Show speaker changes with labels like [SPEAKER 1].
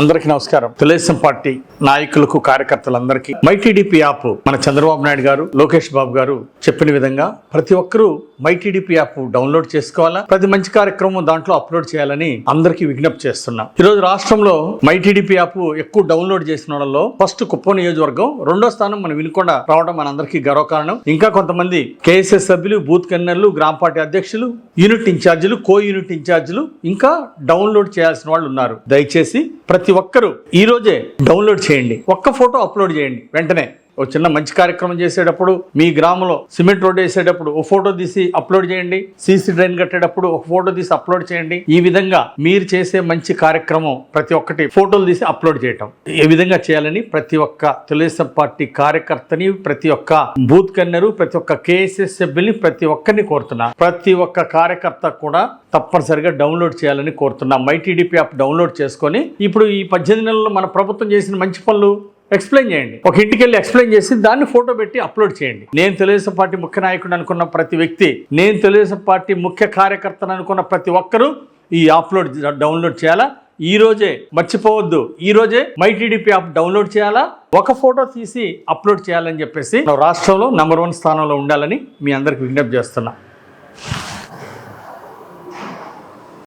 [SPEAKER 1] అందరికీ నమస్కారం. తెలుగుదేశం పార్టీ నాయకులకు కార్యకర్తలందరికీ మైటీడీపీ యాప్ మన చంద్రబాబు నాయుడు గారు, లోకేష్ బాబు గారు చెప్పిన విధంగా ప్రతి ఒక్కరూ మైటీడీపీ యాప్ డౌన్లోడ్ చేసుకోవాలా, ప్రతి మంచి కార్యక్రమం దాంట్లో అప్లోడ్ చేయాలని అందరికీ విజ్ఞప్తి చేస్తున్నాం. ఈరోజు రాష్ట్రంలో మైటీడీపీ యాప్ ఎక్కువ డౌన్లోడ్ చేసిన వాళ్ళలో ఫస్ట్ కుప్పం నియోజకవర్గం, రెండో స్థానం మన వినుకొండ రావడం మనందరికీ గర్వకారణం. ఇంకా కొంతమంది కేఎస్ఎస్ సభ్యులు, బూత్ కన్వీనర్లు, గ్రామ పార్టీ అధ్యక్షులు, యూనిట్ ఇన్ఛార్జీలు, కో యూనిట్ ఇన్ఛార్జీలు ఇంకా డౌన్లోడ్ చేయాల్సిన వాళ్ళు ఉన్నారు. దయచేసి ప్రతి ఒక్కరూ ఈ రోజే డౌన్లోడ్ చేయండి. ఒక్క ఫోటో అప్లోడ్ చేయండి. వెంటనే ఒక చిన్న మంచి కార్యక్రమం చేసేటప్పుడు, మీ గ్రామంలో సిమెంట్ రోడ్ వేసేటప్పుడు ఒక ఫోటో తీసి అప్లోడ్ చేయండి. సీసీ డ్రైన్ కట్టేటప్పుడు ఒక ఫోటో తీసి అప్లోడ్ చేయండి. ఈ విధంగా మీరు చేసే మంచి కార్యక్రమం ప్రతి ఒక్కటి ఫోటోలు తీసి అప్లోడ్ చేయటం ఏ విధంగా చేయాలని ప్రతి ఒక్క తెలుగుదేశం పార్టీ కార్యకర్తని, ప్రతి ఒక్క బూత్ కన్నరు, ప్రతి ఒక్క కేఎస్ఎస్ సభ్యుల్ని ప్రతి ఒక్కరిని కోరుతున్నా. ప్రతి ఒక్క కార్యకర్త కూడా తప్పనిసరిగా డౌన్లోడ్ చేయాలని కోరుతున్నా. మైటీడీపీ యాప్ డౌన్లోడ్ చేసుకొని ఇప్పుడు ఈ 18 నెలల్లో మన ప్రభుత్వం చేసిన మంచి పనులు ఎక్స్ప్లెయిన్ చేయండి. ఒక ఇంటికి వెళ్ళి ఎక్స్ప్లెయిన్ చేసి దాన్ని ఫోటో పెట్టి అప్లోడ్ చేయండి. నేను తెలుగుదేశం పార్టీ ముఖ్య నాయకుడు అనుకున్న ప్రతి వ్యక్తి, నేను తెలుగుదేశం పార్టీ ముఖ్య కార్యకర్తను అనుకున్న ప్రతి ఒక్కరూ ఈ అప్లోడ్ డౌన్లోడ్ చేయాలా. ఈ రోజే మర్చిపోవద్దు, ఈ రోజే మైటీడీపీ యాప్ డౌన్లోడ్ చేయాలా, ఒక ఫోటో తీసి అప్లోడ్ చేయాలని చెప్పేసి రాష్ట్రంలో నంబర్ 1 స్థానంలో ఉండాలని మీ అందరికి విజ్ఞప్తి చేస్తున్నా.